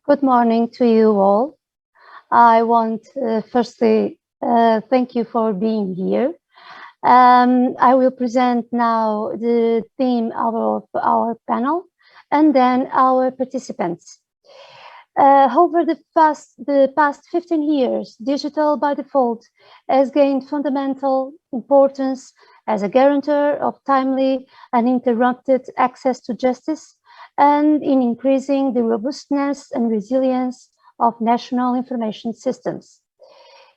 Good morning to you all. I want firstly thank you for being here. I will present now the theme of our panel and then our participants. Over the past 15 years, digital by default has gained fundamental importance as a guarantor of timely and uninterrupted access to justice and in increasing the robustness and resilience of national information systems.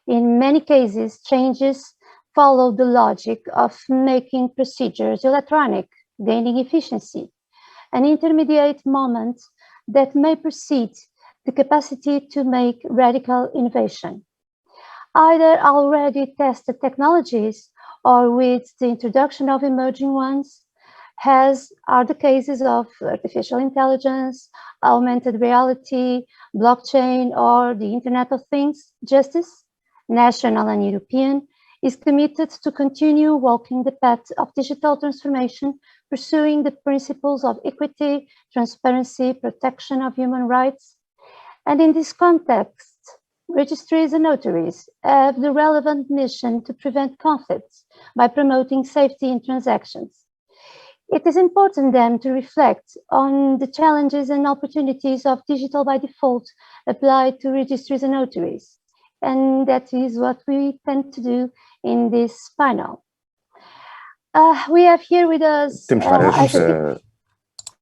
In many cases, changes follow the logic of making procedures electronic, gaining efficiency, an intermediate moment that may precede the capacity to make radical innovation. Either already tested technologies or with the introduction of emerging ones, as are the cases of artificial intelligence, augmented reality, blockchain, or the Internet of Things, justice, national and European, is committed to continue walking the path of digital transformation, pursuing the principles of equity, transparency, protection of human rights. And in this context, registries and notaries have the relevant mission to prevent conflicts by promoting safety in transactions. It is important then to reflect on the challenges and opportunities of digital by default applied to registries and notaries. And that is what we tend to do in this panel. We have here with us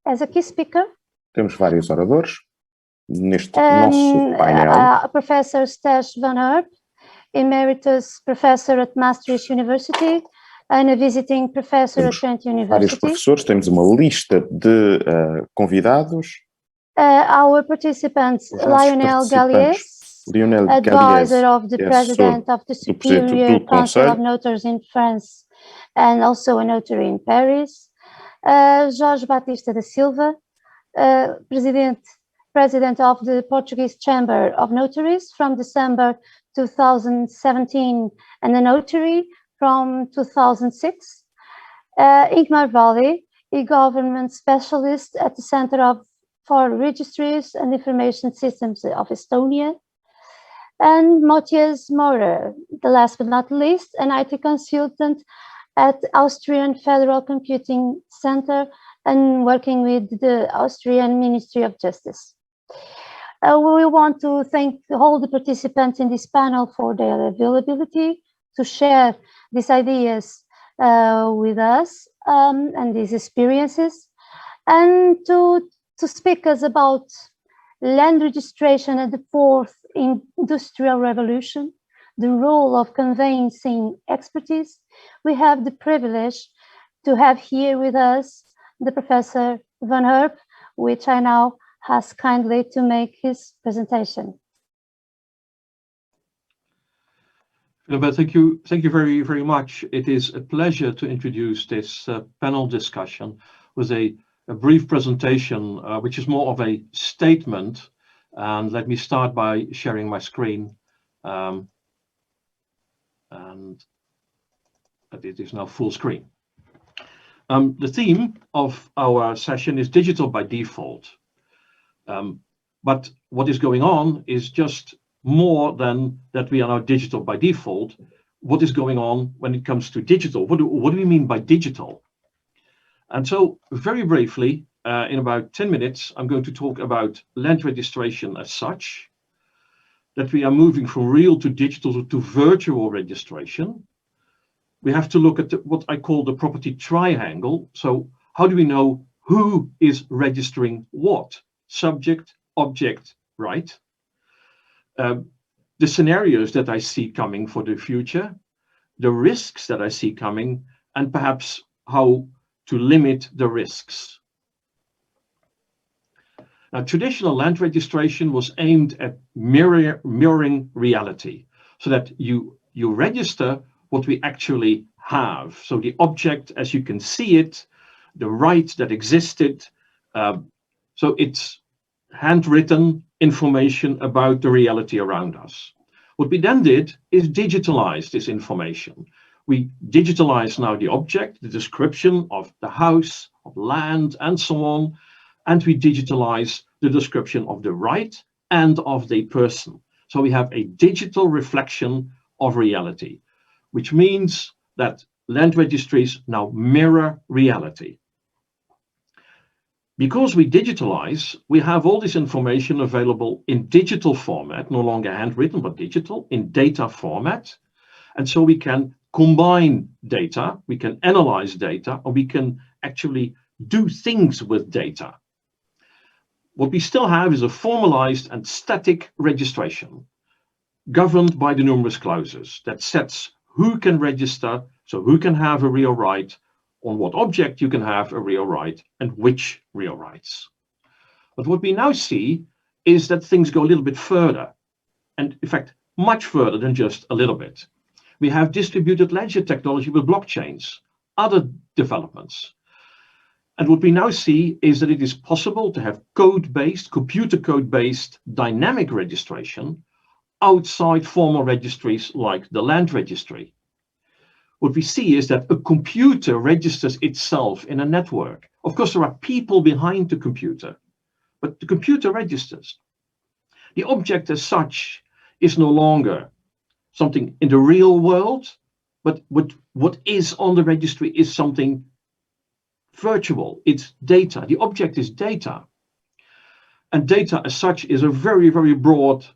as a key speaker. Temos vários oradores neste nosso painel. Professor Sjef van Herp, Emeritus Professor at Maastricht University and a visiting professor at Trent University. Vários professores, temos uma lista de convidados. Our participants, Lionel Galliez, advisor of the President of the Supérieur Conseil of Notaries in France and also a notary in Paris. Jorge Batista da Silva, President of the Portuguese Chamber of Notaries from December 2017 and a notary from 2006. Ingmar Vali, eGovernment specialist at the Center for Registries and Information Systems of Estonia. And Mathias Maurer, the last but not least, an IT consultant at Austrian Federal Computing Center and working with the Austrian Ministry of Justice. We want to thank all the participants in this panel for their availability to share these ideas with us and these experiences, and to speak us about land registration at the fourth industrial revolution, the role of conveyancing expertise. We have the privilege to have here with us the Professor van Herp, which I now ask kindly to make his presentation. Thank you very, very much. It is a pleasure to introduce this panel discussion with a brief presentation, which is more of a statement. And let me start by sharing my screen. And it is now full screen. The theme of our session is digital by default. But what is going on is just more than that we are now digital by default. What is going on when it comes to digital? What do we mean by digital? And so very briefly, in about 10 minutes, I'm going to talk about land registration as such, that we are moving from real to digital to virtual registration. We have to look at what I call the property triangle. So how do we know who is registering what? Subject, object, right? The scenarios that I see coming for the future, the risks that I see coming, and perhaps how to limit the risks. Now, traditional land registration was aimed at mirroring reality, so that you register what we actually have. So the object as you can see it, the right that existed. So it's handwritten information about the reality around us. What we then did is digitalize this information. We digitalize now the object, the description of the house, of land, and so on. And we digitalize the description of the right and of the person. So we have a digital reflection of reality, which means that land registries now mirror reality. Because we digitalize, we have all this information available in digital format, no longer handwritten, but digital, in data format. And so we can combine data, we can analyze data, or we can actually do things with data. What we still have is a formalized and static registration, governed by the numerous clauses that sets who can register, so who can have a real right, on what object you can have a real right, and which real rights. But what we now see is that things go a little bit further, and in fact, much further than just a little bit. We have distributed ledger technology with blockchains, other developments. And what we now see is that it is possible to have code-based, computer code-based dynamic registration outside formal registries like the land registry. What we see is that a computer registers itself in a network. Of course, there are people behind the computer, but the computer registers. The object as such is no longer something in the real world, but what is on the registry is something virtual. It's data. The object is data. And data as such is a very, very broad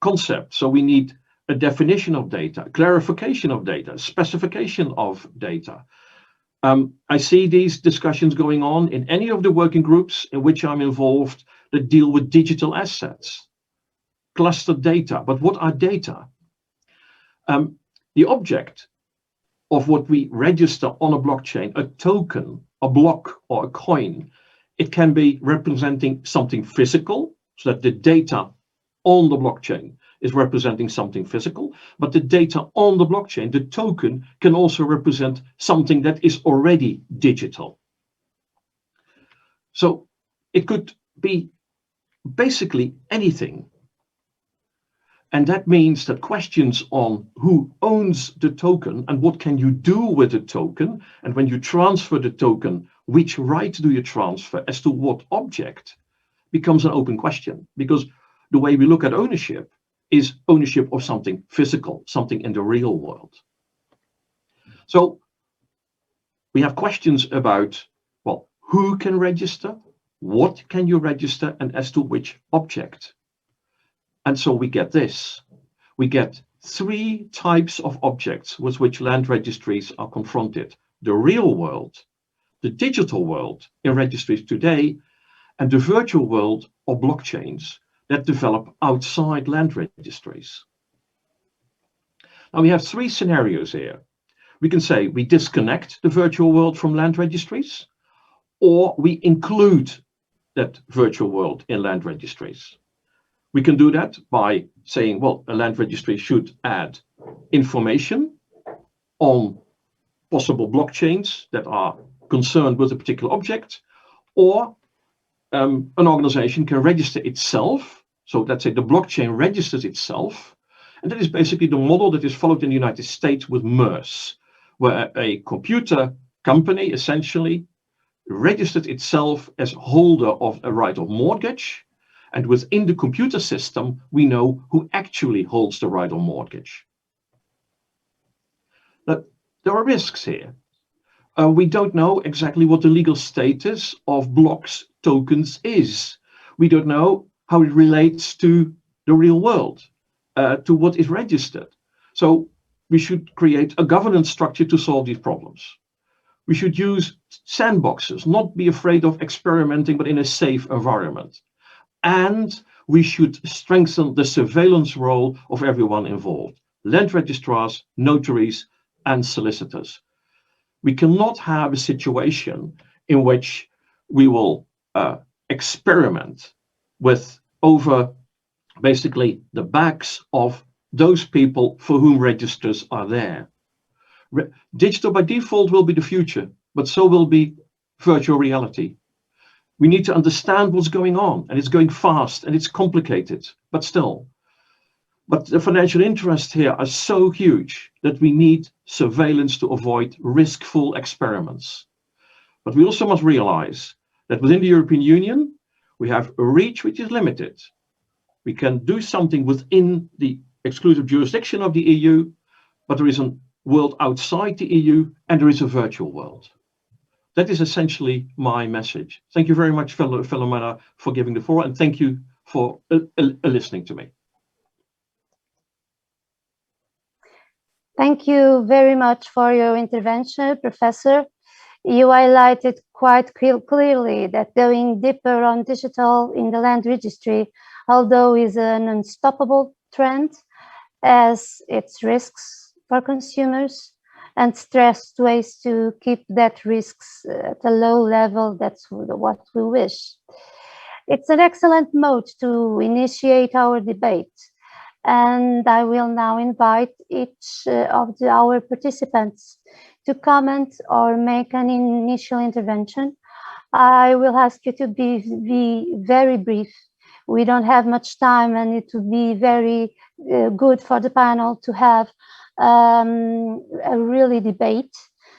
concept. So we need a definition of data, clarification of data, specification of data. I see these discussions going on in any of the working groups in which I'm involved that deal with digital assets, clustered data. But what are data? The object of what we register on a blockchain, a token, a block, or a coin, it can be representing something physical, so that the data on the blockchain is representing something physical, but the data on the blockchain, the token, can also represent something that is already digital. So it could be basically anything. And that means that questions on who owns the token and what can you do with the token, and when you transfer the token, which right do you transfer as to what object, becomes an open question, because the way we look at ownership is ownership of something physical, something in the real world. So we have questions about, well, who can register, what can you register, and as to which object. And so we get this. We get three types of objects with which land registries are confronted: the real world, the digital world in registries today, and the virtual world or blockchains that develop outside land registries. Now we have three scenarios here. We can say we disconnect the virtual world from land registries, or we include that virtual world in land registries. We can do that by saying, well, a land registry should add information on possible blockchains that are concerned with a particular object, or an organization can register itself. So let's say the blockchain registers itself. And that is basically the model that is followed in the United States with MERS, where a computer company essentially registered itself as holder of a right of mortgage. And within the computer system, we know who actually holds the right of mortgage. But there are risks here. We don't know exactly what the legal status of blocks tokens is. We don't know how it relates to the real world, to what is registered. So we should create a governance structure to solve these problems. We should use sandboxes, not be afraid of experimenting, but in a safe environment. And we should strengthen the surveillance role of everyone involved: land registrars, notaries, and solicitors. We cannot have a situation in which we will experiment with over basically the backs of those people for whom registers are there. Digital by default will be the future, but so will be virtual reality. We need to understand what's going on, and it's going fast and it's complicated, but still. But the financial interests here are so huge that we need surveillance to avoid riskful experiments. But we also must realize that within the European Union, we have a reach which is limited. We can do something within the exclusive jurisdiction of the EU, but there is a world outside the EU and there is a virtual world. That is essentially my message. Thank you very much, Filomena, for giving the floor, and thank you for listening to me. Thank you very much for your intervention, Professor. You highlighted quite clearly that going deeper on digital in the land registry, although is an unstoppable trend, has its risks for consumers and stressed ways to keep that risks at a low level. That's what we wish. It's an excellent mode to initiate our debate. And I will now invite each of our participants to comment or make an initial intervention. I will ask you to be very brief. We don't have much time, and it will be very good for the panel to have a really debate.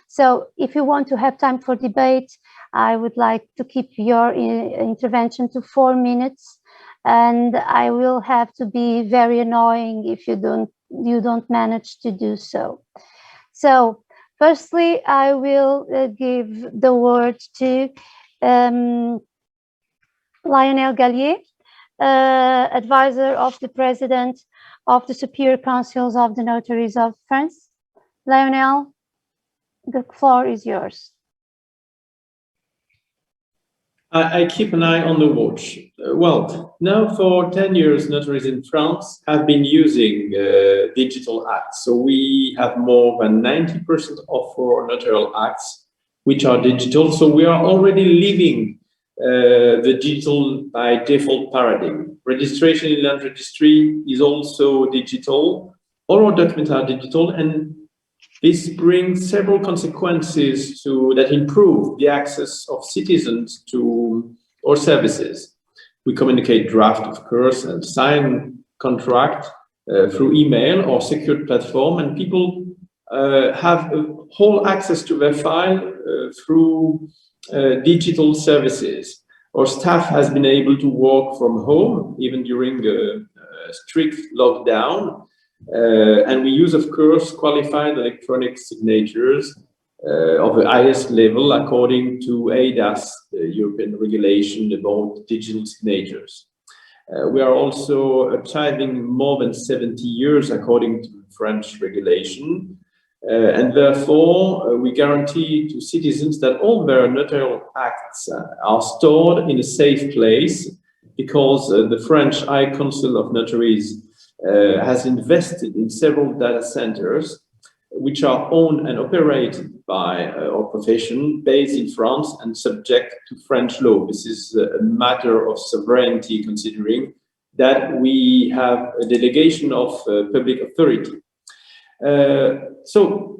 So if you want to have time for debate, I would like to keep your intervention to 4 minutes, and I will have to be very annoying if you don't manage to do so. So firstly, I will give the word to Lionel Galliez, advisor of the President of the Superior Councils of the Notaries of France. Lionel, the floor is yours. I keep an eye on the watch. Well, now for 10 years, notaries in France have been using digital acts. So we have more than 90% of our notarial acts which are digital. So we are already living the digital by default paradigm. Registration in land registry is also digital. All our documents are digital, and this brings several consequences that improve the access of citizens to our services. We communicate draft, of course, and sign contract through email or secured platform, and people have whole access to their file through digital services. Our staff has been able to work from home even during a strict lockdown. And we use, of course, qualified electronic signatures of the highest level according to EIDAS, the European regulation about digital signatures. We are also achieving more than 70 years according to French regulation. And therefore, we guarantee to citizens that all their notarial acts are stored in a safe place, because the French High Council of Notaries has invested in several data centers which are owned and operated by our profession, based in France and subject to French law. This is a matter of sovereignty, considering that we have a delegation of public authority. So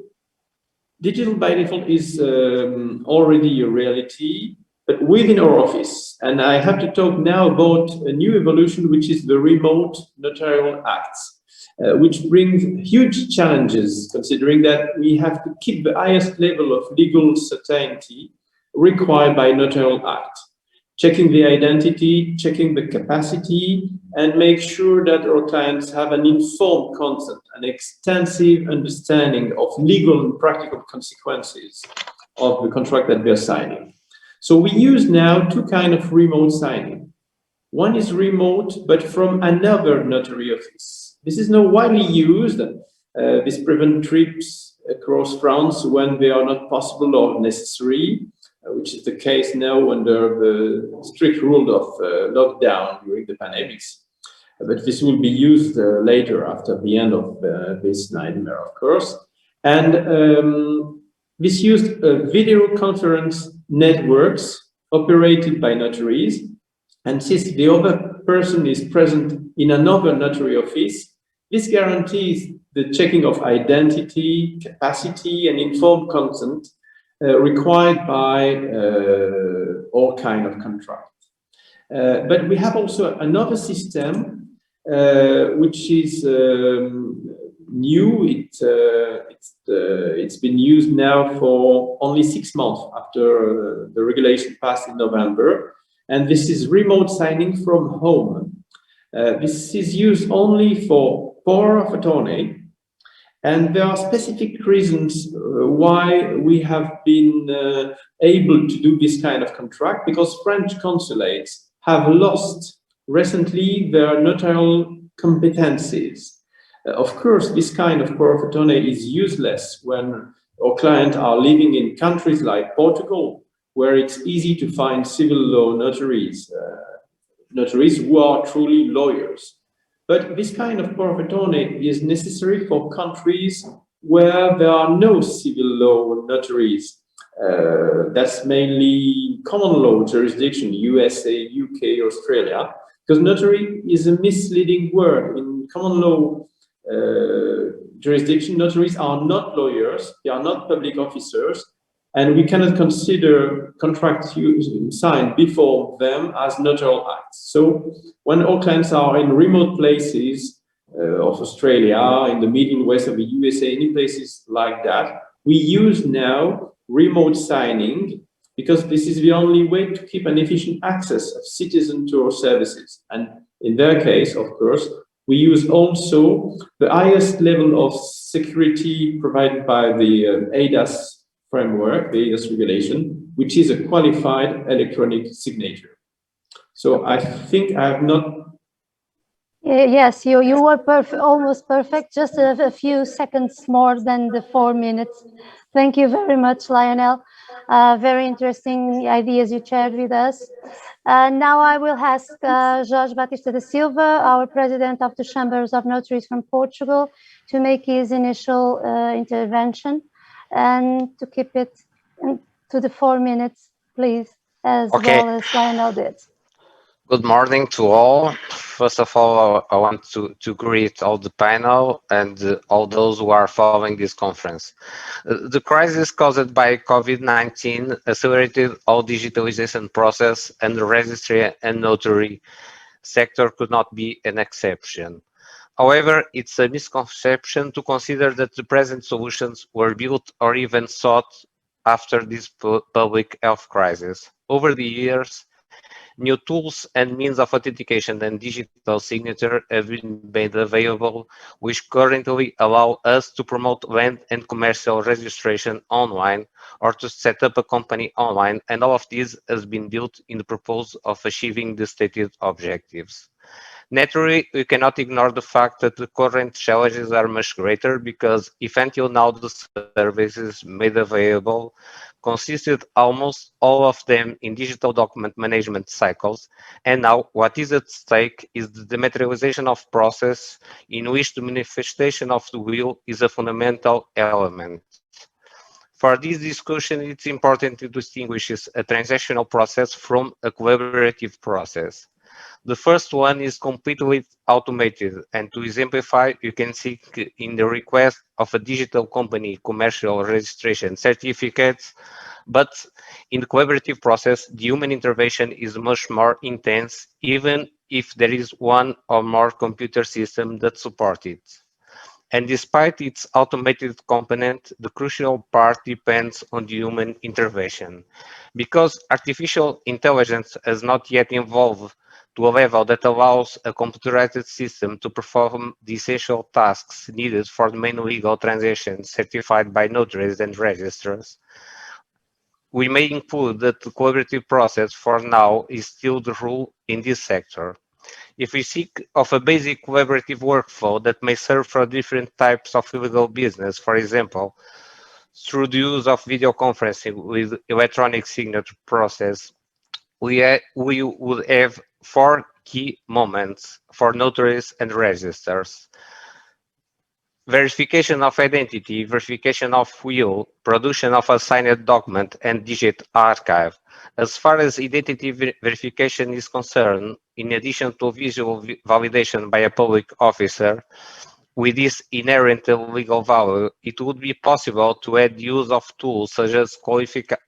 digital by default is already a reality, but within our office. And I have to talk now about a new evolution, which is the remote notarial acts, which brings huge challenges, considering that we have to keep the highest level of legal certainty required by notarial act, checking the identity, checking the capacity, and make sure that our clients have an informed consent, an extensive understanding of legal and practical consequences of the contract that they're signing. So we use now two kinds of remote signing. One is remote, but from another notary office. This is now widely used. This prevents trips across France when they are not possible or necessary, which is the case now under the strict rule of lockdown during the pandemics. But this will be used later after the end of this nightmare, of course. And this used video conference networks operated by notaries. And since the other person is present in another notary office, this guarantees the checking of identity, capacity, and informed consent required by all kind of contract. But we have also another system which is new. It's been used now for only 6 months after the regulation passed in November, and this is remote signing from home. This is used only for power of attorney, and there are specific reasons why we have been able to do this kind of contract, because French consulates have lost recently their notarial competencies. Of course, this kind of power of attorney is useless when our clients are living in countries like Portugal, where it's easy to find civil law notaries, notaries who are truly lawyers. But this kind of power of attorney is necessary for countries where there are no civil law notaries. That's mainly common law jurisdiction, USA, UK, Australia, because notary is a misleading word. In common law jurisdiction, notaries are not lawyers, they are not public officers, and we cannot consider contracts signed before them as notarial acts. So when our clients are in remote places of Australia, in the middle west of the USA, any places like that, we use now remote signing, because this is the only way to keep an efficient access of citizens to our services. And in their case, of course, we use also the highest level of security provided by the eIDAS framework, the eIDAS regulation, which is a qualified electronic signature. So I think I have not. Yes, you were almost perfect, just a few seconds more than the 4 minutes. Thank you very much, Lionel. Very interesting ideas you shared with us. Now I will ask Jorge Batista de Silva, our president of the Chambers of Notaries from Portugal, to make his initial intervention and to keep it to the 4 minutes, please, as well as Lionel did. Good morning to all. First of all, I want to greet all the panel and all those who are following this conference. The crisis caused by COVID-19 accelerated all digitalization process, and the registry and notary sector could not be an exception. However, it's a misconception to consider that the present solutions were built or even sought after this public health crisis. Over the years, new tools and means of authentication and digital signature have been made available, which currently allow us to promote land and commercial registration online or to set up a company online, and all of this has been built in the purpose of achieving the stated objectives. Naturally, we cannot ignore the fact that the current challenges are much greater, because if until now the services made available consisted almost all of them in digital document management cycles, and now what is at stake is the dematerialization of process in which the manifestation of the will is a fundamental element. For this discussion, it's important to distinguish a transactional process from a collaborative process. The first one is completely automated, and to exemplify, you can see in the request of a digital company commercial registration certificates, but in the collaborative process, the human intervention is much more intense, even if there is one or more computer systems that support it. And despite its automated component, the crucial part depends on the human intervention. Because artificial intelligence has not yet evolved to a level that allows a computerized system to perform the essential tasks needed for the main legal transactions certified by notaries and registrars, we may include that the collaborative process for now is still the rule in this sector. If we seek of a basic collaborative workflow that may serve for different types of legal business, for example, through the use of video conferencing with electronic signature process, we would have 4 key moments for notaries and registrars: verification of identity, verification of will, production of a signed document, and digit archive. As far as identity verification is concerned, in addition to visual validation by a public officer, with this inherent legal value, it would be possible to add use of tools such as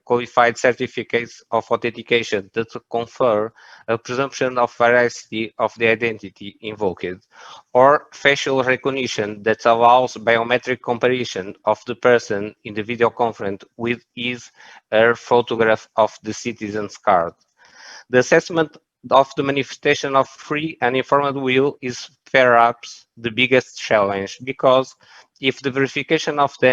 qualified certificates of authentication that confer a presumption of veracity of the identity invoked, or facial recognition that allows biometric comparison of the person in the video conference with his or her photograph of the citizen's card. The assessment of the manifestation of free and informed will is perhaps the biggest challenge, because if the verification of the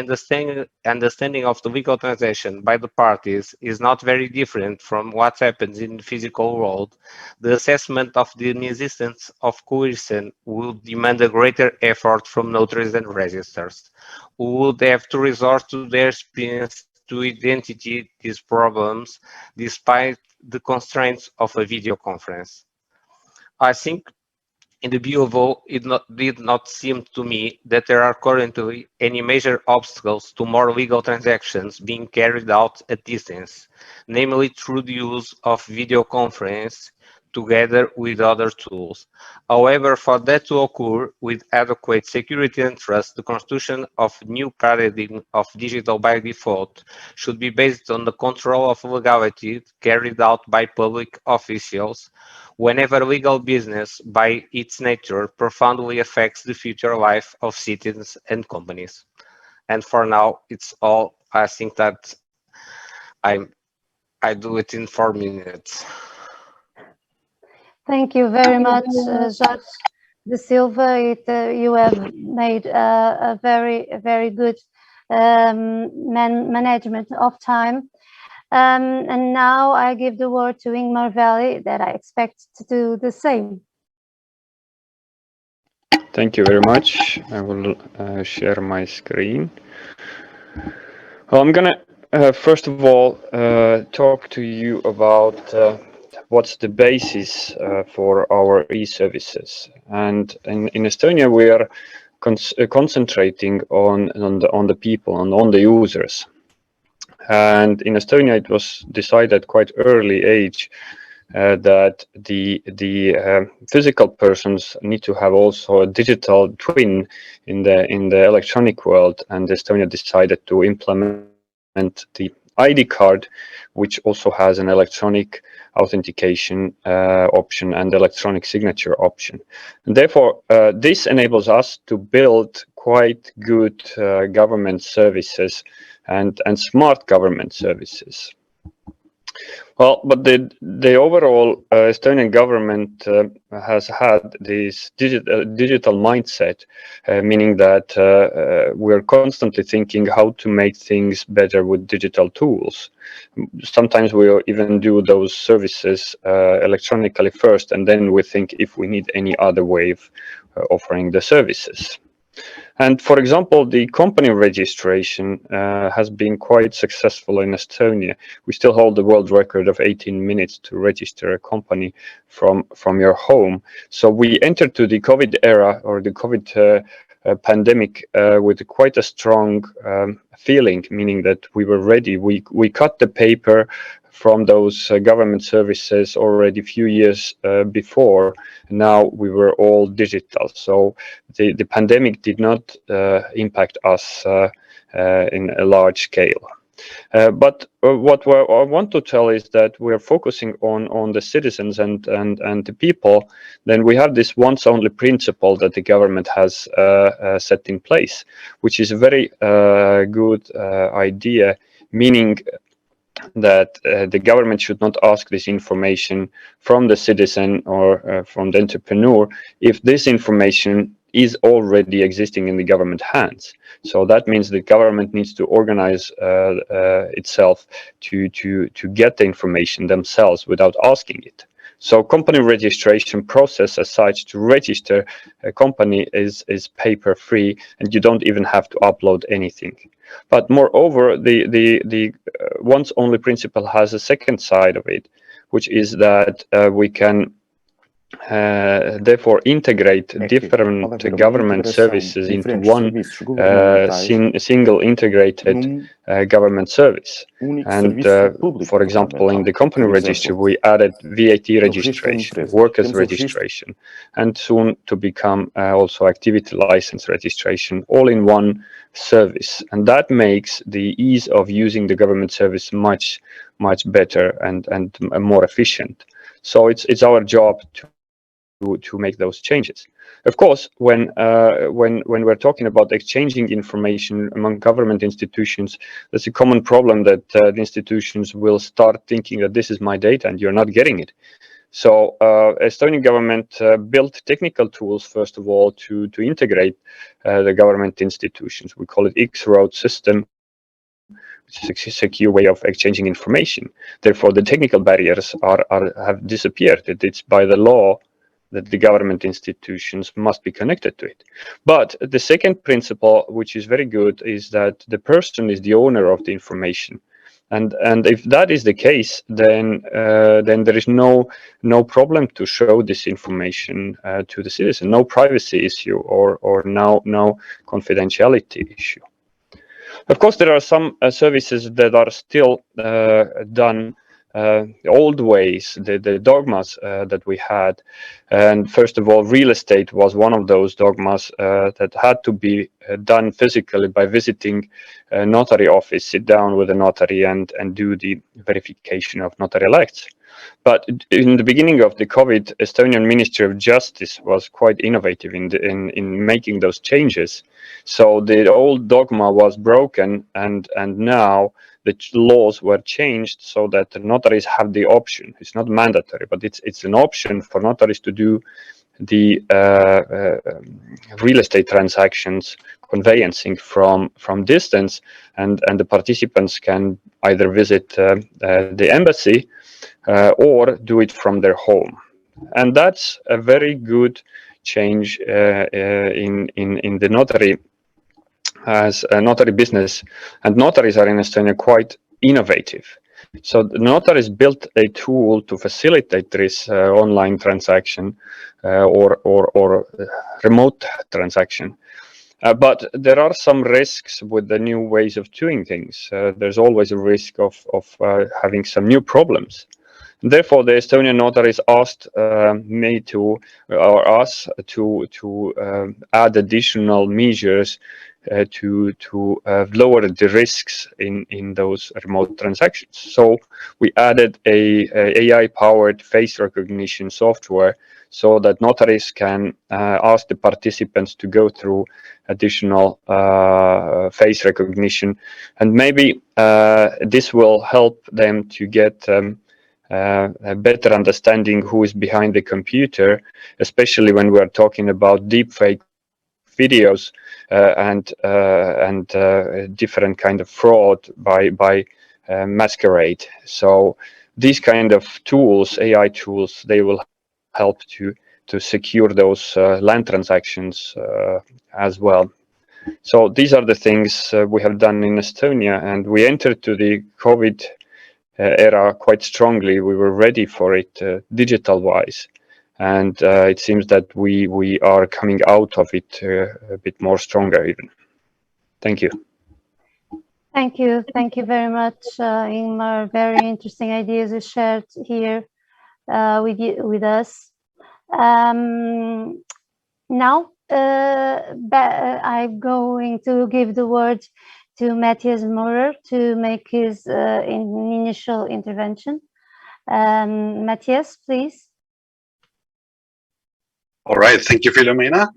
understanding of the legal transaction by the parties is not very different from what happens in the physical world, the assessment of the existence of coercion will demand a greater effort from notaries and registers, who would have to resort to their experience to identify these problems despite the constraints of a video conference. I think in the view of all, it did not seem to me that there are currently any major obstacles to more legal transactions being carried out at distance, namely through the use of video conference together with other tools. However, for that to occur with adequate security and trust, the construction of new paradigm of digital by default should be based on the control of legality carried out by public officials whenever legal business, by its nature, profoundly affects the future life of citizens and companies. And for now, it's all. I think that I do it in 4 minutes. Thank you very much, Jorge de Silva. You have made a very good management of time. And now I give the word to Ingmar Vali, that I expect to do the same. Thank you very much. I will share my screen. Well, I'm gonna first of all talk to you about what's the basis for our e-services. And in Estonia, we are concentrating on the people, on the users. And in Estonia, it was decided quite early age that the physical persons need to have also a digital twin in the electronic world, and Estonia decided to implement the ID card, which also has an electronic authentication option and electronic signature option. And therefore, this enables us to build quite good government services and smart government services. Well, but the overall Estonian government has had this digital mindset, meaning that we're constantly thinking how to make things better with digital tools. Sometimes we even do those services electronically first, and then we think if we need any other way of offering the services. And for example, the company registration has been quite successful in Estonia. We still hold the world record of 18 minutes to register a company from your home. So we entered to the COVID era, or the COVID pandemic, with quite a strong feeling, meaning that we were ready. We cut the paper from those government services already a few years before. Now we were all digital. So the pandemic did not impact us in a large scale. But what I want to tell is that we're focusing on the citizens and the people. Then we have this once only principle that the government has set in place, which is a very good idea, meaning that the government should not ask this information from the citizen or from the entrepreneur if this information is already existing in the government hands. So that means the government needs to organize itself to get the information themselves without asking it. So company registration process as such, to register a company is paper free, and you don't even have to upload anything. But moreover, the once only principle has a second side of it, which is that we can therefore integrate different government services into one single integrated government service. And for example, in the company registry, we added VAT registration, workers registration, and soon to become also activity license registration, all in one service. And that makes the ease of using the government service much better and more efficient. So it's our job to make those changes. Of course, when we're talking about exchanging information among government institutions, there's a common problem that the institutions will start thinking that this is my data and you're not getting it. So Estonian government built technical tools, first of all, to integrate the government institutions. We call it X-Road system, which is a secure way of exchanging information. Therefore, the technical barriers have disappeared. It's by the law that the government institutions must be connected to it. But the second principle, which is very good, is that the person is the owner of the information. And if that is the case, then there is no problem to show this information to the citizen, no privacy issue or no confidentiality issue. Of course, there are some services that are still done old ways, the dogmas that we had. And first of all, real estate was one of those dogmas that had to be done physically by visiting a notary office, sit down with a notary and do the verification of notarial acts. But in the beginning of the COVID, Estonian Ministry of Justice was quite innovative in making those changes. So the old dogma was broken, and now the laws were changed so that the notaries have the option. It's not mandatory, but it's an option for notaries to do the real estate transactions, conveyancing from distance, and the participants can either visit the embassy or do it from their home. And that's a very good change in the notary as a notary business. And notaries are in Estonia quite innovative. So the notaries built a tool to facilitate this online transaction or remote transaction. But there are some risks with the new ways of doing things. There's always a risk of having some new problems. Therefore, the Estonian notaries asked us to add additional measures to lower the risks in those remote transactions. So we added a AI-powered face recognition software so that notaries can ask the participants to go through additional face recognition, and maybe this will help them to get a better understanding who is behind the computer, especially when we're talking about deepfake videos and different kind of fraud by masquerade. So these kind of tools, AI tools, they will help to secure those land transactions as well. So these are the things we have done in Estonia, and we entered to the COVID era quite strongly. We were ready for it digital-wise, and it seems that we are coming out of it a bit more stronger even. Thank you. Thank you very much, Ingmar. Very interesting ideas you shared here with us. Now I'm going to give the word to Mathias Maurer to make his initial intervention. Mathias, please. All right, thank you, Filomena.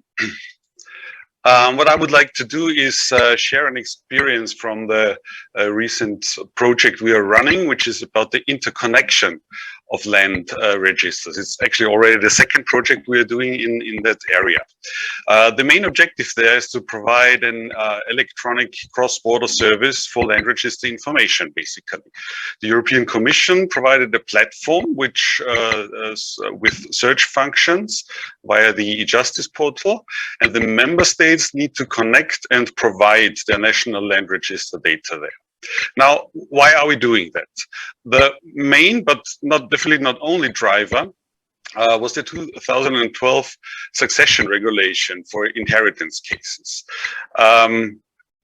What I would like to do is share an experience from the recent project we are running, which is about the interconnection of land registers. It's actually already the second project we are doing in that area. The main objective there is to provide an electronic cross-border service for land register information, basically. The European Commission provided a platform which with search functions via the eJustice portal, and the member states need to connect and provide their national land register data there. Now, why are we doing that? The main, but definitely not only driver was the 2012 succession regulation for inheritance cases.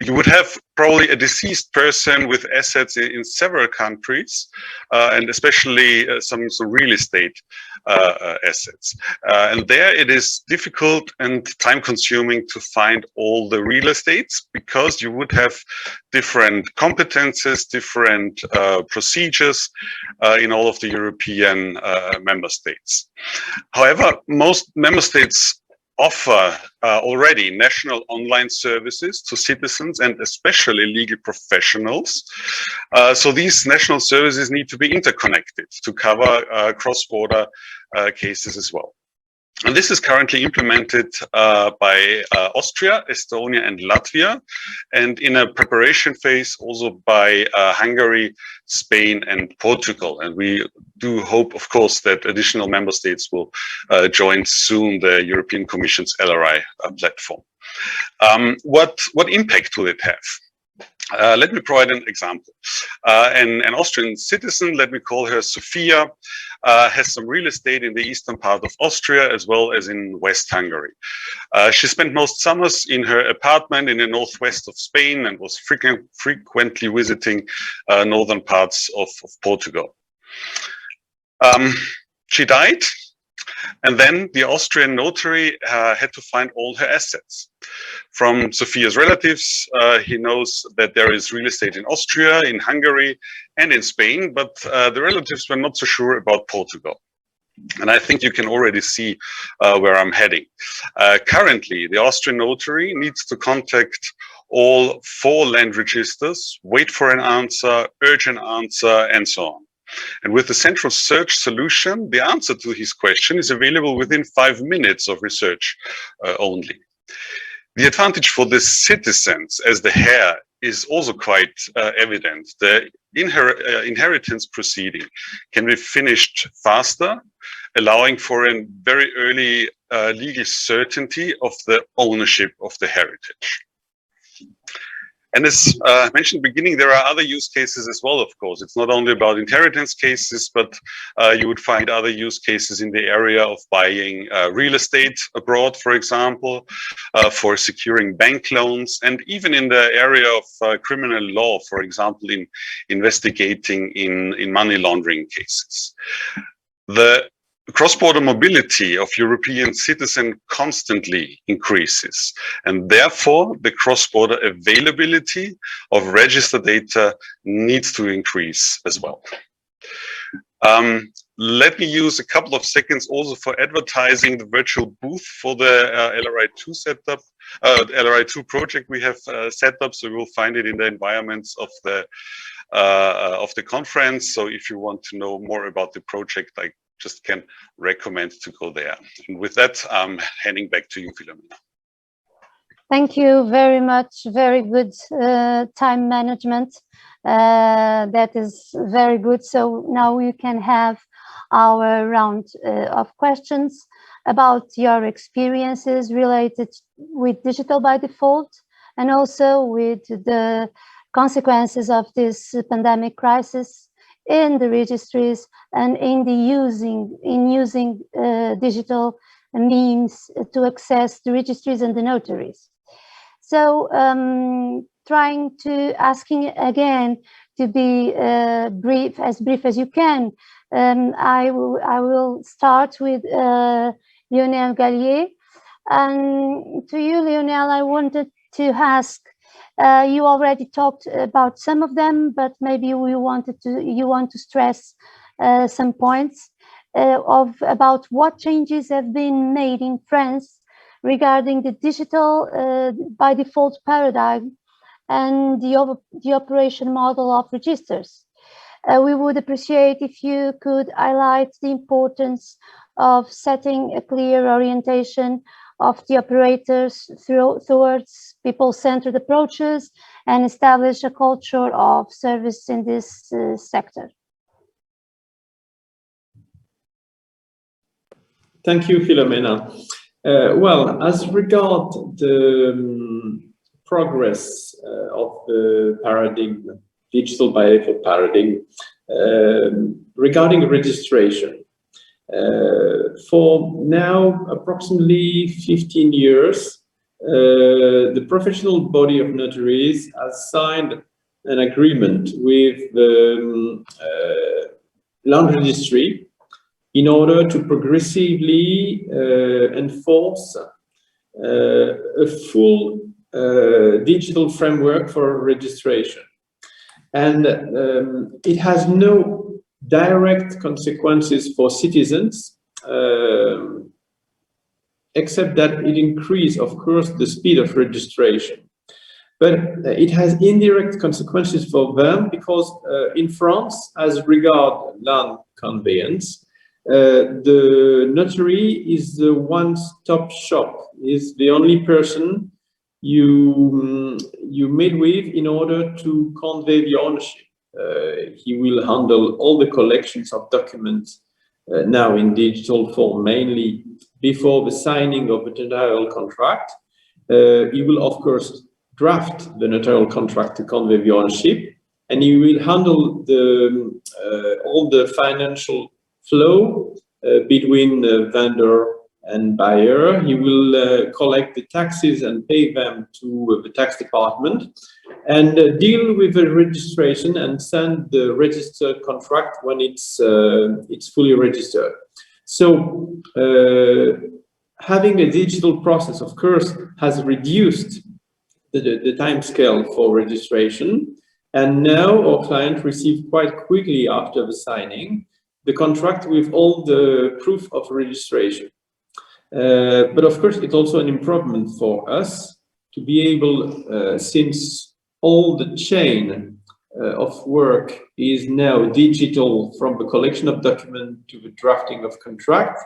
You would have probably a deceased person with assets in several countries, and especially some real estate assets. And there it is difficult and time-consuming to find all the real estates, because you would have different competences, different procedures in all of the European member states. However, most member states offer already national online services to citizens and especially legal professionals. So these national services need to be interconnected to cover cross-border cases as well. And this is currently implemented by Austria, Estonia, and Latvia, and in a preparation phase also by Hungary, Spain, and Portugal. And we do hope, of course, that additional member states will join soon the European Commission's LRI platform. What impact will it have? Let me provide an example. An Austrian citizen, let me call her Sophia, has some real estate in the eastern part of Austria as well as in West Hungary. She spent most summers in her apartment in the northwest of Spain and was frequently visiting northern parts of Portugal. She died, and then the Austrian notary had to find all her assets. From Sophia's relatives, he knows that there is real estate in Austria, in Hungary, and in Spain, but the relatives were not so sure about Portugal. And I think you can already see where I'm heading. Currently, the Austrian notary needs to contact all 4 land registers, wait for an answer, urgent answer, and so on. And with the central search solution, the answer to his question is available within 5 minutes of research only. The advantage for the citizens as the heir is also quite evident. The inheritance proceeding can be finished faster, allowing for a very early legal certainty of the ownership of the heritage. And as mentioned at the beginning, there are other use cases as well, of course. It's not only about inheritance cases, but you would find other use cases in the area of buying real estate abroad, for example, for securing bank loans, and even in the area of criminal law, for example, in investigating in money laundering cases. The cross-border mobility of European citizens constantly increases, and therefore the cross-border availability of registered data needs to increase as well. Let me use a couple of seconds also for advertising the virtual booth for the LRI2 setup, LRI2 project we have set up. So you will find it in the environments of the conference. So if you want to know more about the project, I just can recommend to go there. And with that, I'm handing back to you, Filomena. Thank you very much. Very good time management. That is very good. So now we can have our round of questions about your experiences related with digital by default and also with the consequences of this pandemic crisis in the registries and in using digital means to access the registries and the notaries. So trying to asking again to be as brief as you can. I will start with Lionel Galliez. And to you, Lionel, I wanted to ask. You already talked about some of them, but maybe you want to stress some points about what changes have been made in France regarding the digital by default paradigm and the operation model of registers. We would appreciate if you could highlight the importance of setting a clear orientation of the operators towards people-centered approaches and establish a culture of service in this sector. Thank you, Filomena. Well, as regard the progress of the paradigm, digital by default paradigm, regarding registration, for now approximately 15 years, the professional body of notaries has signed an agreement with the land registry in order to progressively enforce a full digital framework for registration. And it has no direct consequences for citizens, except that it increases, of course, the speed of registration. But it has indirect consequences for them because in France, as regard land conveyance, the notary is the one-stop shop, is the only person you meet with in order to convey the ownership. He will handle all the collections of documents now in digital form, mainly before the signing of a notarial contract. He will, of course, draft the notarial contract to convey the ownership, and he will handle all the financial flow between vendor and buyer. He will collect the taxes and pay them to the tax department, and deal with the registration and send the registered contract when it's fully registered. So having a digital process, of course, has reduced the time scale for registration. And now our client receive quite quickly after the signing the contract with all the proof of registration. But of course, it's also an improvement for us to be able, since all the chain of work is now digital, from the collection of documents to the drafting of contract,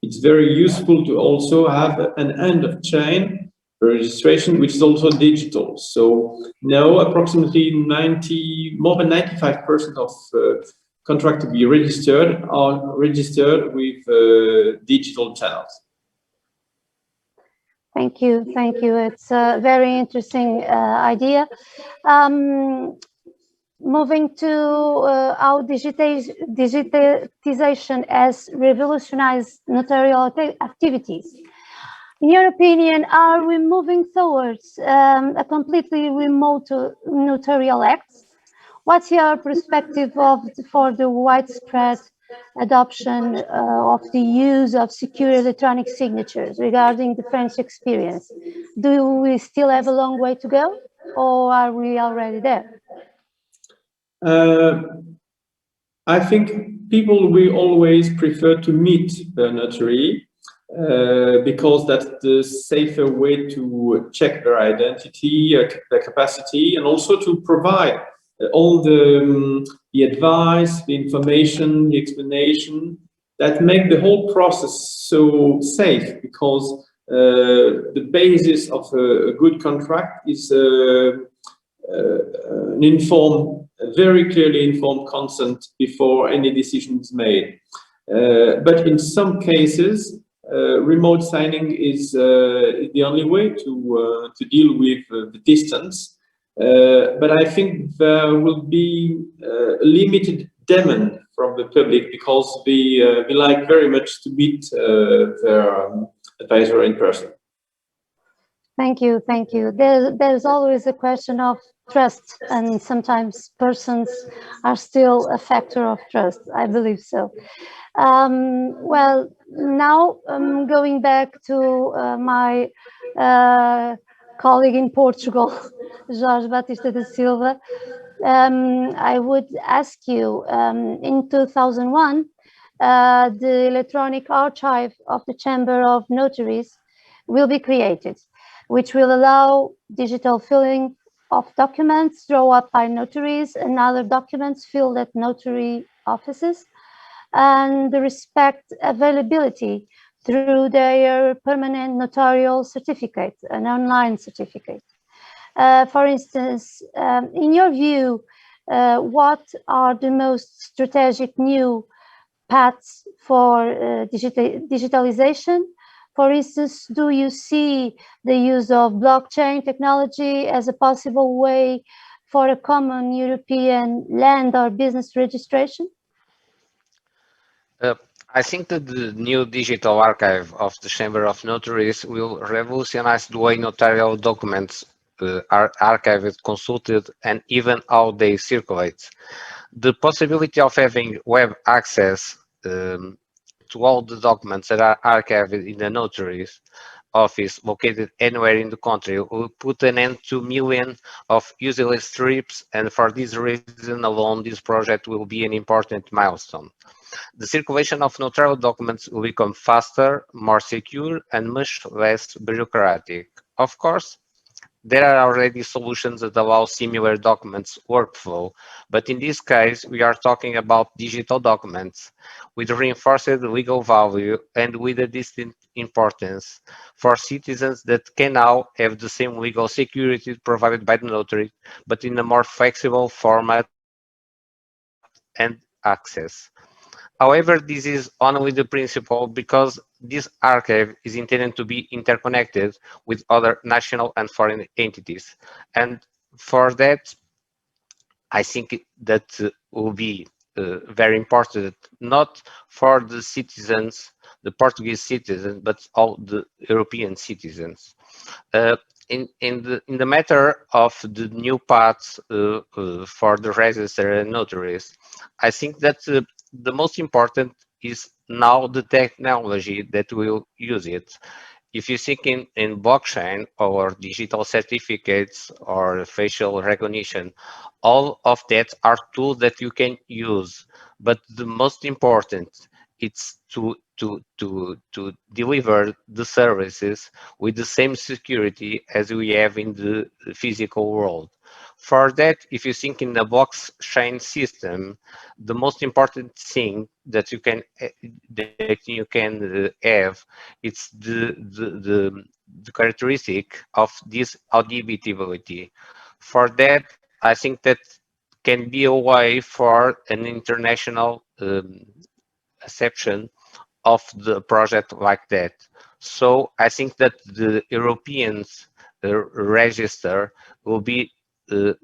it's very useful to also have an end of chain registration, which is also digital. So now approximately more than 95% of contracts to be registered are registered with digital channels. Thank you. It's a very interesting idea. Moving to how digitization has revolutionized notarial activities. In your opinion, are we moving towards a completely remote notarial act? What's your perspective for the widespread adoption of the use of secure electronic signatures regarding the French experience? Do we still have a long way to go, or are we already there? I think people will always prefer to meet the notary because that's the safer way to check their identity, their capacity, and also to provide all the advice, the information, the explanation that make the whole process so safe, because the basis of a good contract is an informed, very clearly informed consent before any decision is made. But in some cases, remote signing is the only way to deal with the distance. But I think there will be a limited demand from the public because we like very much to meet their advisor in person. Thank you. There's always a question of trust, and sometimes persons are still a factor of trust. I believe so. Well, now going back to my colleague in Portugal, Jorge Batista da Silva, I would ask you, in 2001, the electronic archive of the Chamber of Notaries will be created, which will allow digital filling of documents drawn up by notaries and other documents filled at notary offices, and the respect availability through their permanent notarial certificate, an online certificate. For instance, in your view, what are the most strategic new paths for digitalization? For instance, do you see the use of blockchain technology as a possible way for a common European land or business registration? I think that the new digital archive of the Chamber of Notaries will revolutionize the way notarial documents are archived, consulted, and even how they circulate. The possibility of having web access to all the documents that are archived in the notary's office located anywhere in the country will put an end to millions of useless trips, and for this reason alone, this project will be an important milestone. The circulation of notarial documents will become faster, more secure, and much less bureaucratic. Of course, there are already solutions that allow similar documents workflow, but in this case, we are talking about digital documents with reinforced legal value and with a distinct importance for citizens that can now have the same legal security provided by the notary, but in a more flexible format and access. However, this is only the principle because this archive is intended to be interconnected with other national and foreign entities. And for that, I think that will be very important, not for the citizens, the Portuguese citizens, but all the European citizens. In the matter of the new paths for the register and notaries, I think that the most important is now the technology that will use it. If you think in blockchain or digital certificates or facial recognition, all of that are tools that you can use. But the most important is to deliver the services with the same security as we have in the physical world. For that, if you think in the blockchain system, the most important thing that you can have, it's the characteristic of this auditability. For that, I think that can be a way for an international acceptance of the project like that. So I think that the Europeans register will be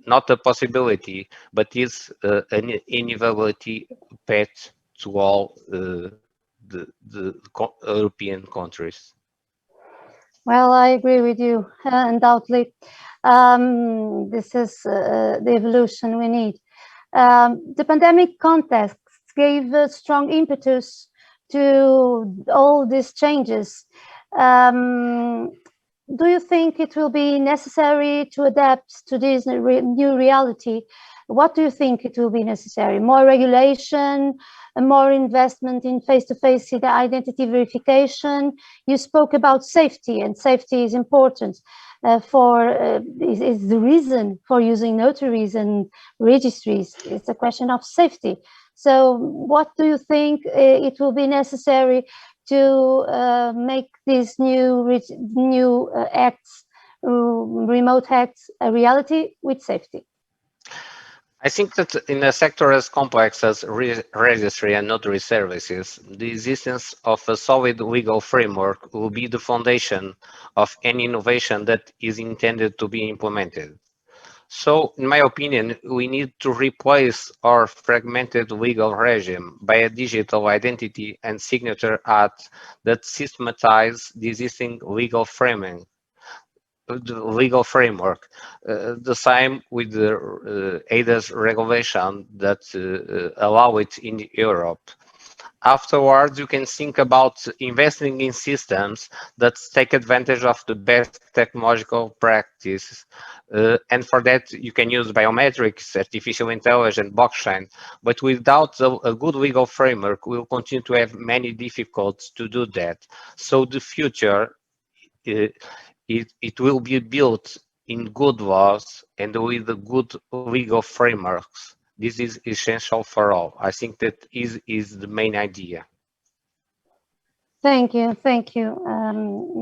not a possibility, but is an inevitability path to all the European countries. Well, I agree with you, undoubtedly. This is the evolution we need. The pandemic context gave a strong impetus to all these changes. Do you think it will be necessary to adapt to this new reality? What do you think it will be necessary? More regulation, more investment in face-to-face identity verification? You spoke about safety, and safety is important is the reason for using notaries and registries. It's a question of safety. So what do you think it will be necessary to make these new acts, remote acts, a reality with safety? I think that in a sector as complex as registry and notary services, the existence of a solid legal framework will be the foundation of any innovation that is intended to be implemented. So, in my opinion, we need to replace our fragmented legal regime by a digital identity and signature act that systematize the existing legal framing. The legal framework, the same with the ADAS regulation that allow it in Europe. Afterwards, you can think about investing in systems that take advantage of the best technological practices. And for that, you can use biometrics, artificial intelligence, blockchain. But without a good legal framework, we will continue to have many difficulties to do that. So the future, it will be built in good laws and with the good legal frameworks. This is essential for all. I think that is the main idea. Thank you, thank you.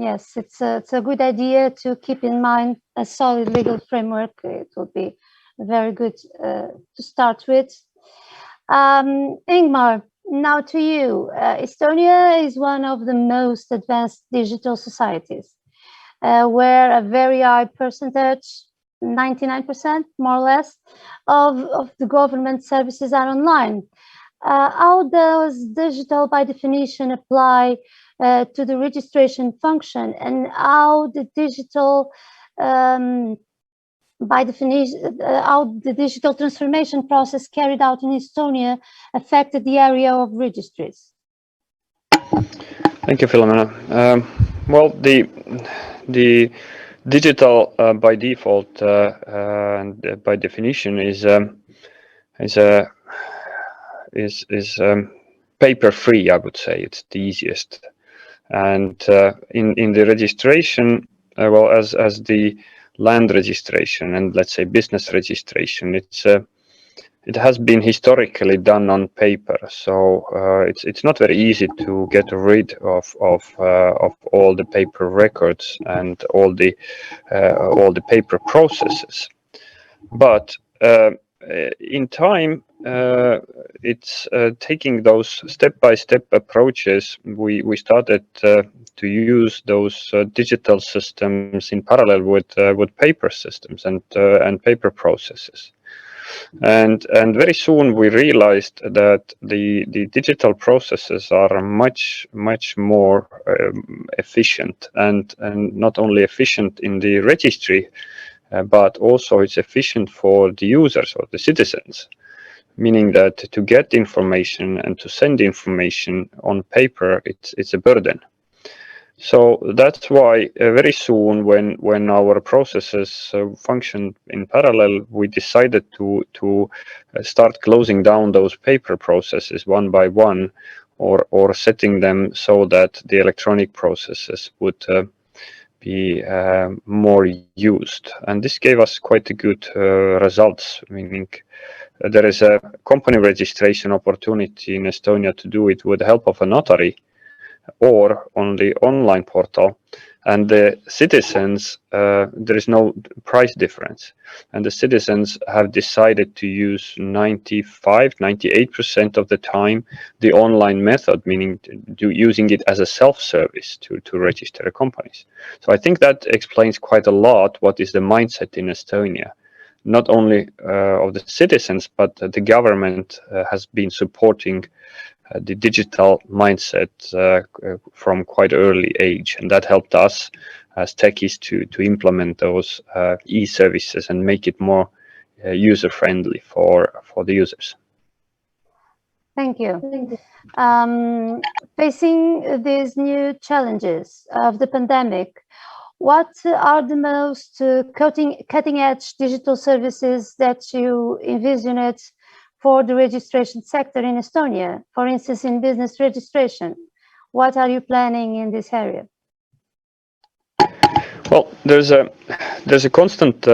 Yes, it's a good idea to keep in mind a solid legal framework. It would be very good to start with. Ingmar, now to you. Estonia is one of the most advanced digital societies, where a very high percentage, 99% more or less, of the government services are online. How does digital by definition apply to the registration function, and how the digital by definition, how the digital transformation process carried out in Estonia affected the area of registries? Thank you, Filomena. Well, the digital by default and by definition is paper-free, I would say. It's the easiest. And in the registration, well, as the land registration and let's say business registration, it has been historically done on paper, so it's not very easy to get rid of all the paper records and all the paper processes. But in time, it's taking those step-by-step approaches. We started to use those digital systems in parallel with paper systems and paper processes. And very soon we realized that the digital processes are much more efficient, and not only efficient in the registry, but also it's efficient for the users or the citizens, meaning that to get information and to send information on paper, it's a burden. So that's why very soon, when our processes function in parallel, we decided to start closing down those paper processes one by one, or setting them so that the electronic processes would be more used. And this gave us quite a good results, meaning there is a company registration opportunity in Estonia to do it with the help of a notary or on the online portal, and the citizens, there is no price difference, and the citizens have decided to use 98% of the time the online method, meaning using it as a self-service to register companies. So I think that explains quite a lot what is the mindset in Estonia, not only of the citizens, but the government has been supporting the digital mindset from quite early age, and that helped us as techies to implement those e-services and make it more user-friendly for the users. Thank you. Facing these new challenges of the pandemic, what are the most cutting-edge digital services that you envisioned for the registration sector in Estonia, for instance, in business registration? What are you planning in this area? Well, there's a constant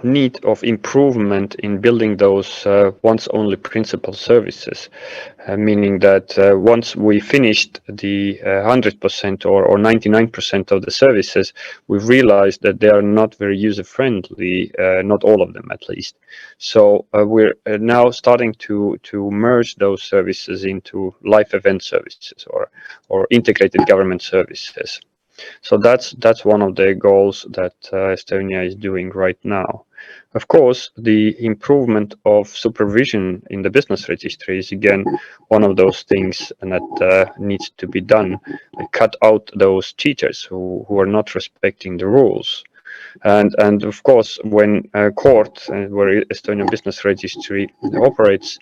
need of improvement in building those once only principal services, meaning that once we finished the 100% or 99% of the services, we've realized that they are not very user friendly, not all of them at least. So we're now starting to merge those services into live event services or integrated government services. So that's one of the goals that Estonia is doing right now. Of course, the improvement of supervision in the business registry is again one of those things that needs to be done. Cut out those cheaters who are not respecting the rules. And of course, when a court, where Estonian Business Registry operates,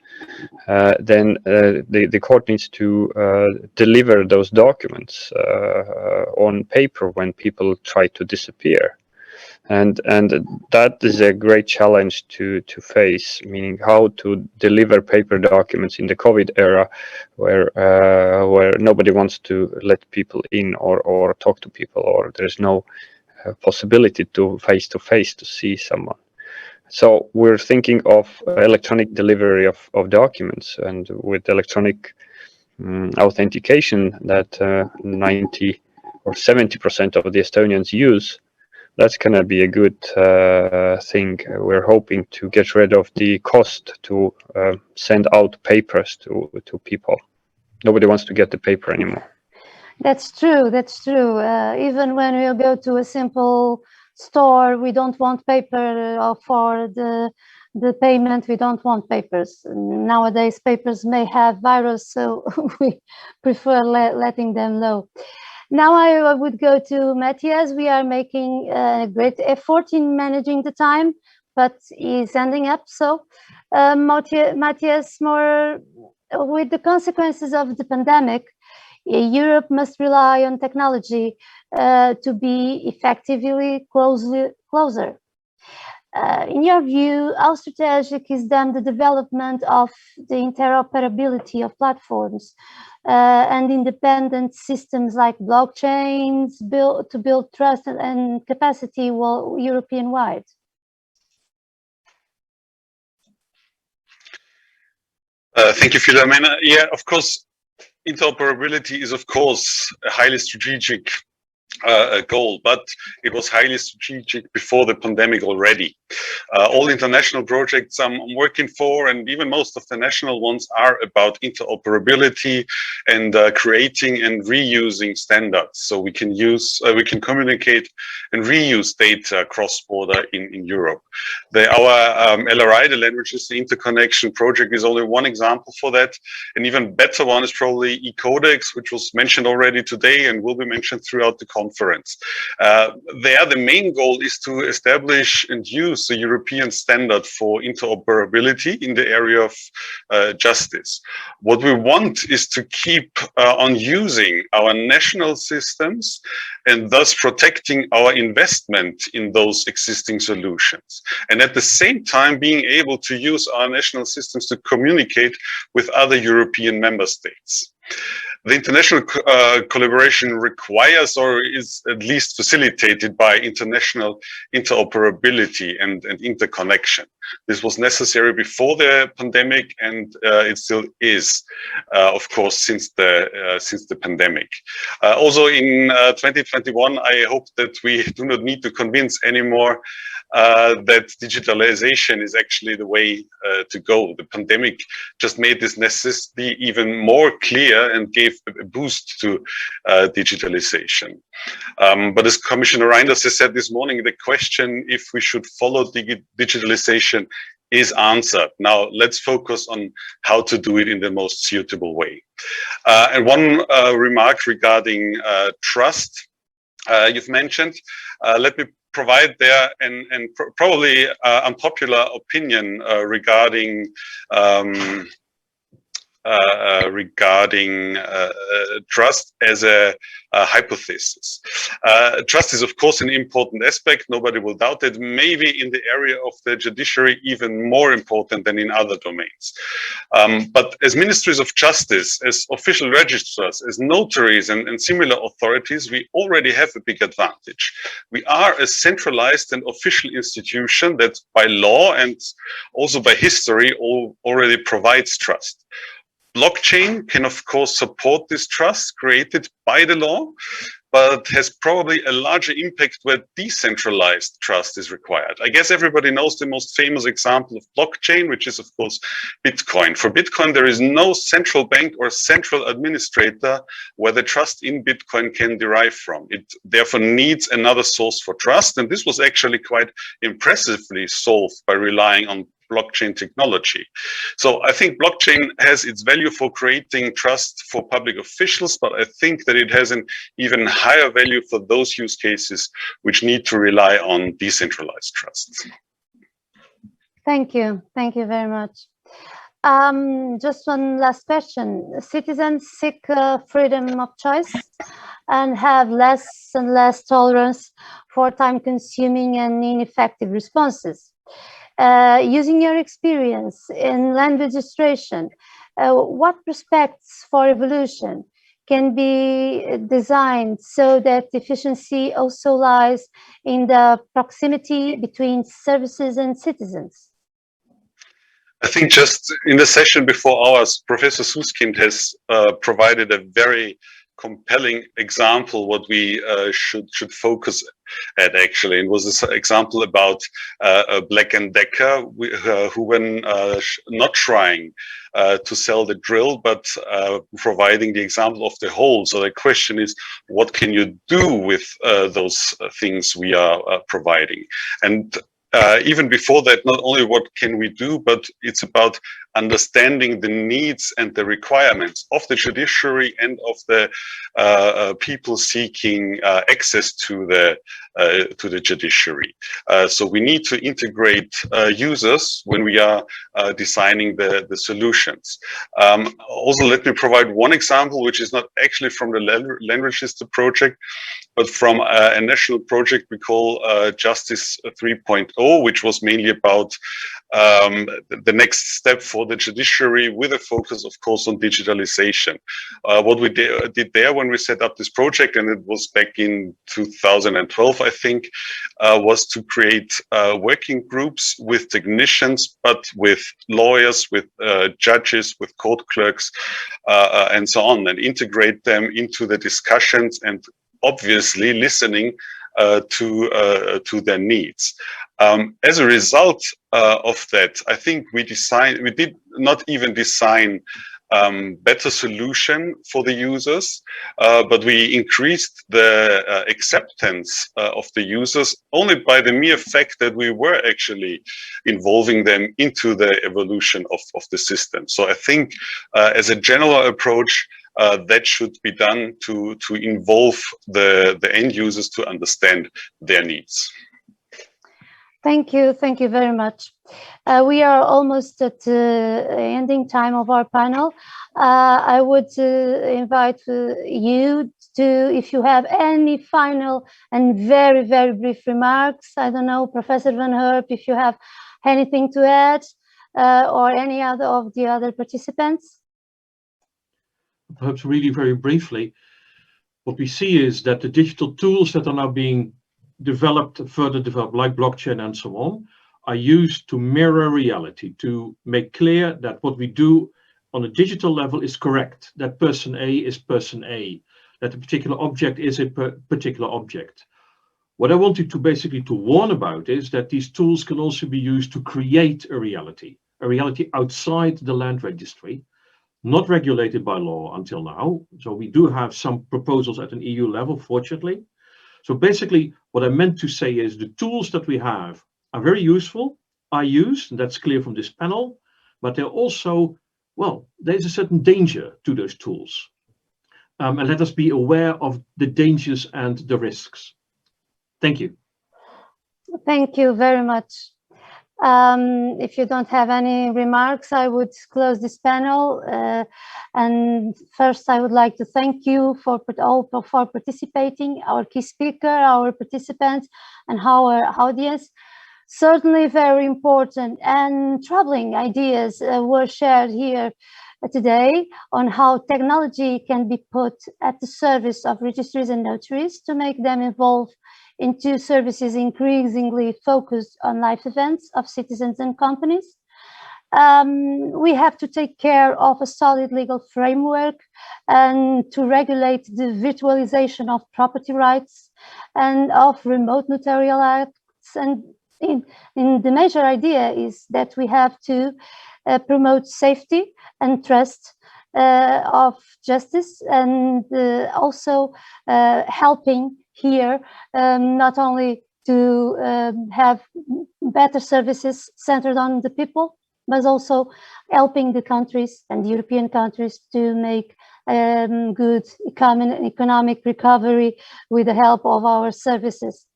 then the court needs to deliver those documents on paper when people try to disappear. And that is a great challenge to face, meaning how to deliver paper documents in the COVID era, where nobody wants to let people in or talk to people, or there's no possibility to face to see someone. So we're thinking of electronic delivery of documents, and with electronic authentication that 90 or 70% of the Estonians use, that's going to be a good thing. We're hoping to get rid of the cost to send out papers to people. Nobody wants to get the paper anymore. That's true. That's true. Even when we go to a simple store, we don't want paper for the payment. We don't want papers. Nowadays, papers may have virus, so we prefer letting them know. Now I would go to Mathias. We are making a great effort in managing the time, but he's ending up. So, Mathias, more with the consequences of the pandemic, Europe must rely on technology to be effectively closer. In your view, how strategic is then the development of the interoperability of platforms and independent systems like blockchains to build trust and capacity European-wide? Thank you, Filomena. Yeah, of course, interoperability is, of course, a highly strategic goal, but it was highly strategic before the pandemic already. All international projects I'm working for, and even most of the national ones, are about interoperability and creating and reusing standards, so we can use, we can communicate and reuse data cross-border in Europe. Our LRI, the Land Register Interconnection Project, is only one example for that. An even better one is probably eCodex, which was mentioned already today and will be mentioned throughout the conference. There, the main goal is to establish and use the European standard for interoperability in the area of justice. What we want is to keep on using our national systems and thus protecting our investment in those existing solutions. And at the same time, being able to use our national systems to communicate with other European member states. The international collaboration requires, or is at least facilitated by, international interoperability and interconnection. This was necessary before the pandemic, and it still is, of course, since the pandemic. Also in 2021, I hope that we do not need to convince anymore that digitalization is actually the way to go. The pandemic just made this necessity even more clear and gave a boost to digitalization. But as Commissioner Reinders has said this morning, the question if we should follow digitalization is answered. Now let's focus on how to do it in the most suitable way. And one remark regarding trust you've mentioned. Let me provide there and probably unpopular opinion regarding trust as a hypothesis. Trust is, of course, an important aspect. Nobody will doubt it. Maybe in the area of the judiciary, even more important than in other domains. But as ministries of justice, as official registrars, as notaries and similar authorities, we already have a big advantage. We are a centralized and official institution that by law and also by history already provides trust. Blockchain can, of course, support this trust created by the law, but has probably a larger impact where decentralized trust is required. I guess everybody knows the most famous example of blockchain, which is, of course, Bitcoin. For Bitcoin, there is no central bank or central administrator where the trust in Bitcoin can derive from. It therefore needs another source for trust, and this was actually quite impressively solved by relying on blockchain technology. So I think blockchain has its value for creating trust for public officials, but I think that it has an even higher value for those use cases which need to rely on decentralized trust. Thank you. Thank you very much. Just one last question. Citizens seek freedom of choice and have less and less tolerance for time-consuming and ineffective responses. Using your experience in land registration, what prospects for evolution can be designed so that efficiency also lies in the proximity between services and citizens? I think just in the session before ours, Professor Suskind has provided a very compelling example what we should focus at, actually. It was this example about Black & Decker who, when not trying to sell the drill, but providing the example of the hole. So the question is, what can you do with those things we are providing? And even before that, not only what can we do, but it's about understanding the needs and the requirements of the judiciary and of the people seeking access to the judiciary. So we need to integrate users when we are designing the solutions. Also, let me provide one example, which is not actually from the Land Register project, but from a national project we call Justice 3.0, which was mainly about the next step for the judiciary, with a focus, of course, on digitalization. What we did there when we set up this project, and it was back in 2012, I think, was to create working groups with technicians, but with lawyers, with judges, with court clerks, and so on, and integrate them into the discussions, and obviously listening to their needs. As a result of that, I think we did not even design better solution for the users, but we increased the acceptance of the users only by the mere fact that we were actually involving them into the evolution of the system. So I think as a general approach, that should be done to involve the end users to understand their needs. Thank you very much. We are almost at the ending time of our panel. I would invite you to, if you have any final and very, very brief remarks. I don't know, Professor Van Herp, if you have anything to add, or any other of the other participants. Perhaps really very briefly, what we see is that the digital tools that are now being further developed, like blockchain and so on, are used to mirror reality, to make clear that what we do on a digital level is correct, that person A is person A, that a particular object is a particular object. What I wanted to basically to warn about is that these tools can also be used to create a reality outside the land registry, not regulated by law until now. So we do have some proposals at an EU level, fortunately. So basically, what I meant to say is the tools that we have are very useful, are used, and that's clear from this panel, but they're also, well, there's a certain danger to those tools. And let us be aware of the dangers and the risks. Thank you. Thank you very much. If you don't have any remarks, I would close this panel. And first, I would like to thank you for participating, our key speaker, our participants, and our audience. Certainly very important and troubling ideas were shared here today on how technology can be put at the service of registries and notaries to make them evolve into services increasingly focused on life events of citizens and companies. We have to take care of a solid legal framework and to regulate the virtualization of property rights and of remote notarial acts. And the major idea is that we have to promote safety and trust of justice, and also helping here not only to have better services centered on the people, but also helping the countries and the European countries to make good economic recovery with the help of our services.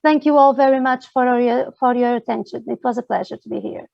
Thank you all very much for your attention. It was a pleasure to be here.